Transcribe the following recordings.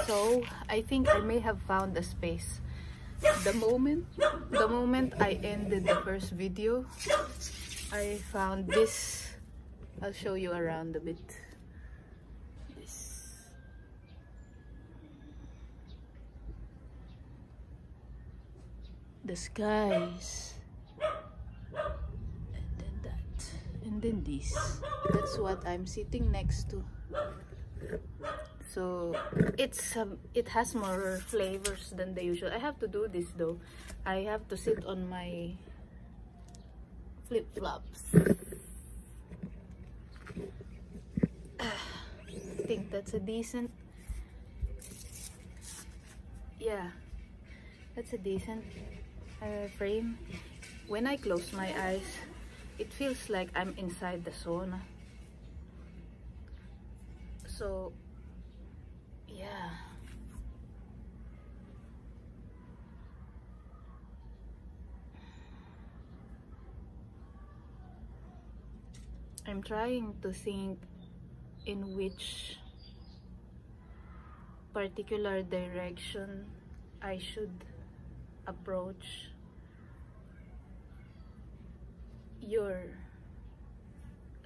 So I think I may have found a space. The moment I ended the first video, I found this. I'll show you around a bit. This. The skies. And then that. And then this. That's what I'm sitting next to. So it has more flavors than the usual. I have to do this though. I have to sit on my flip-flops. I think that's a decent, yeah, that's a decent frame. When I close my eyes, it feels like I'm inside the sauna. So yeah, I'm trying to think in which particular direction I should approach your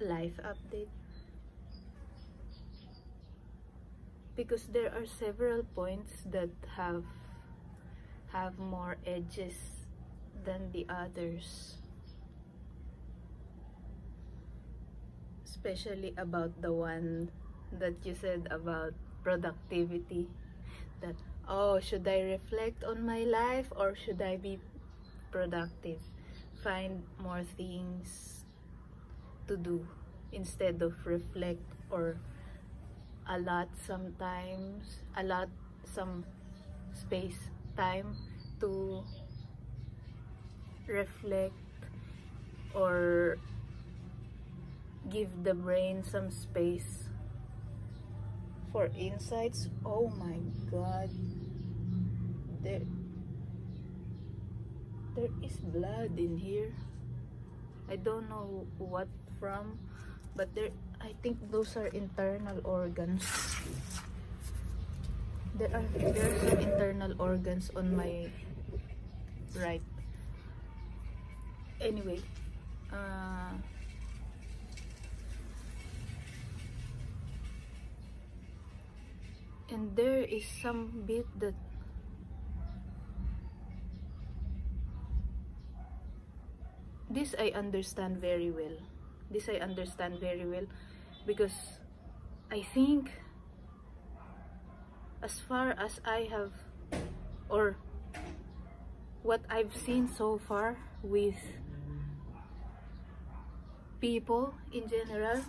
life update, because there are several points that have more edges than the others, especially about the one that you said about productivity, that, oh, should I reflect on my life or should I be productive, find more things to do instead of reflect, or allot some space, time to reflect, or give the brain some space for insights. Oh my god, there is blood in here. I don't know what from, but I think those are internal organs. There are some internal organs on my right. Anyway, and there is some bit that this I understand very well. This I understand very well, because I think, as far as I have, or what I've seen so far with people in general,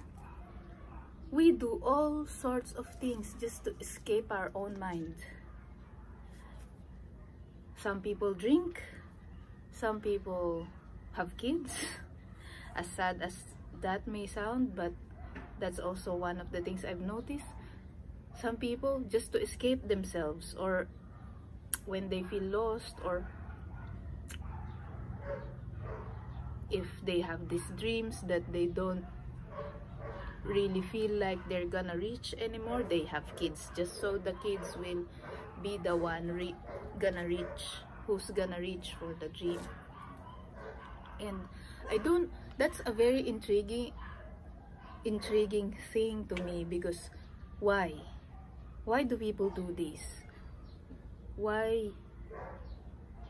we do all sorts of things just to escape our own mind. Some people drink, some people have kids, as sad as that may sound, but that's also one of the things I've noticed. Some people, just to escape themselves, or when they feel lost, or if they have these dreams that they don't really feel like they're gonna reach anymore, they have kids just so the kids will be the one who's gonna reach for the dream. And that's a very intriguing thing to me, because why do people do this? Why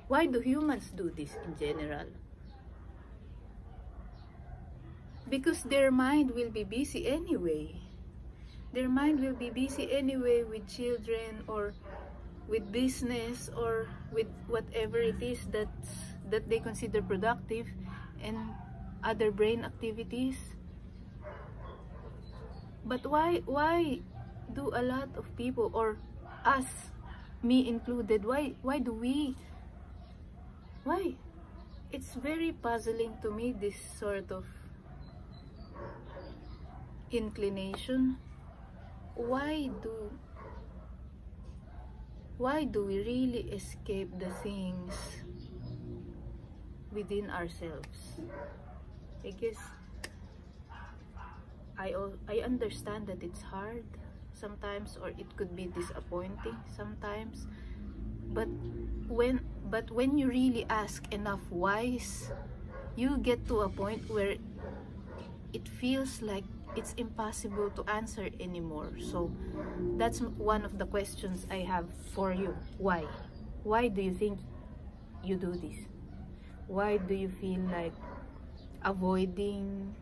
do humans do this in general? Because their mind will be busy anyway. Their mind will be busy anyway with children, or with business, or with whatever it is that they consider productive, and other brain activities. But why do a lot of people, or us, me included, why it's very puzzling to me, this sort of inclination. Why do we really escape the things within ourselves? I guess I understand that it's hard sometimes, or it could be disappointing sometimes. But when you really ask enough whys, you get to a point where it feels like it's impossible to answer anymore. So that's one of the questions I have for you. Why do you think you do this? Why do you feel like avoiding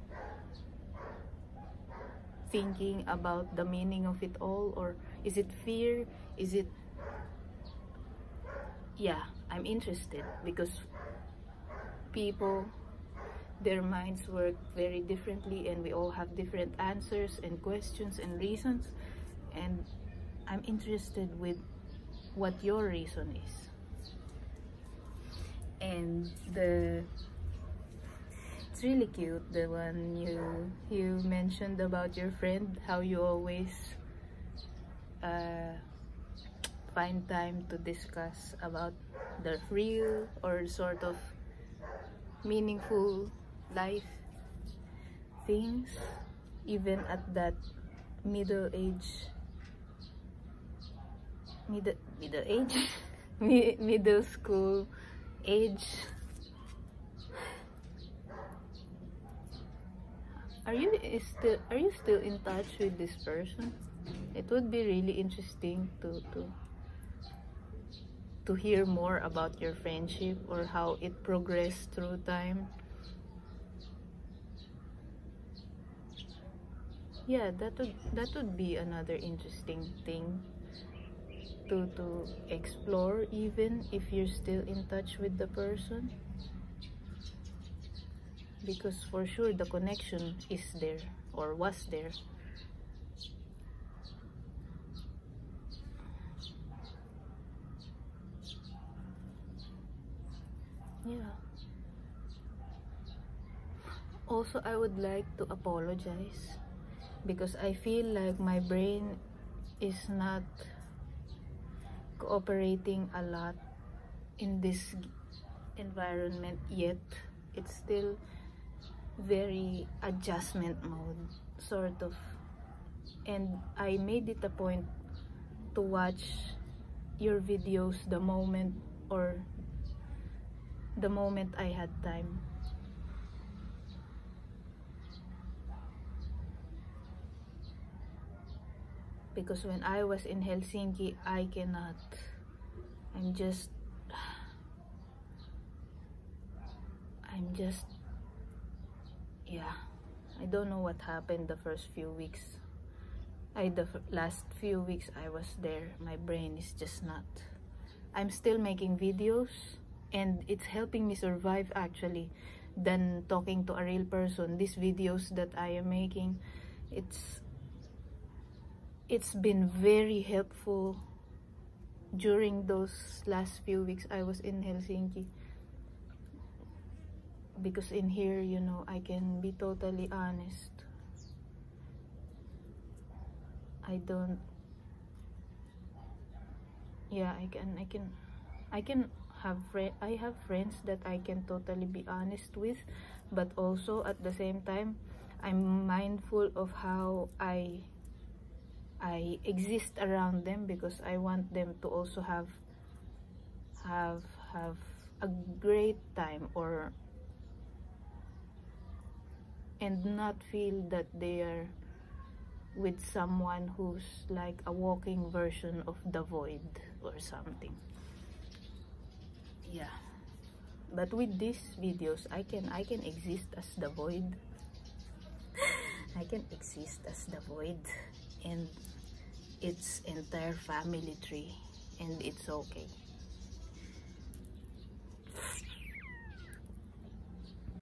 thinking about the meaning of it all? Or is it fear? Is it, yeah, I'm interested, because people, their minds work very differently, and we all have different answers and questions and reasons, and I'm interested with what your reason is. And it's really cute, the one you mentioned about your friend, how you always find time to discuss about the real or sort of meaningful life things, even at that middle school age. Are you still in touch with this person? It would be really interesting to hear more about your friendship, or how it progressed through time. Yeah, that would be another interesting thing to explore, even if you're still in touch with the person, because for sure the connection is there, or was there. Yeah. Also, I would like to apologize, because I feel like my brain is not cooperating a lot in this environment yet. It's still very adjustment mode, sort of, and I made it a point to watch your videos the moment I had time. Because when I was in Helsinki, I cannot. I'm just yeah, I don't know what happened the first few weeks. The last few weeks I was there, my brain is just not. I'm still making videos, and it's helping me survive actually, than talking to a real person. These videos that I am making, it's been very helpful during those last few weeks I was in Helsinki, because in here, you know, I can be totally honest. I have friends that I can totally be honest with, but also at the same time, I'm mindful of how I exist around them, because I want them to also have a great time, and not feel that they are with someone who's like a walking version of the void or something. Yeah, but with these videos, I can exist as the void. I can exist as the void and its entire family tree, and it's okay.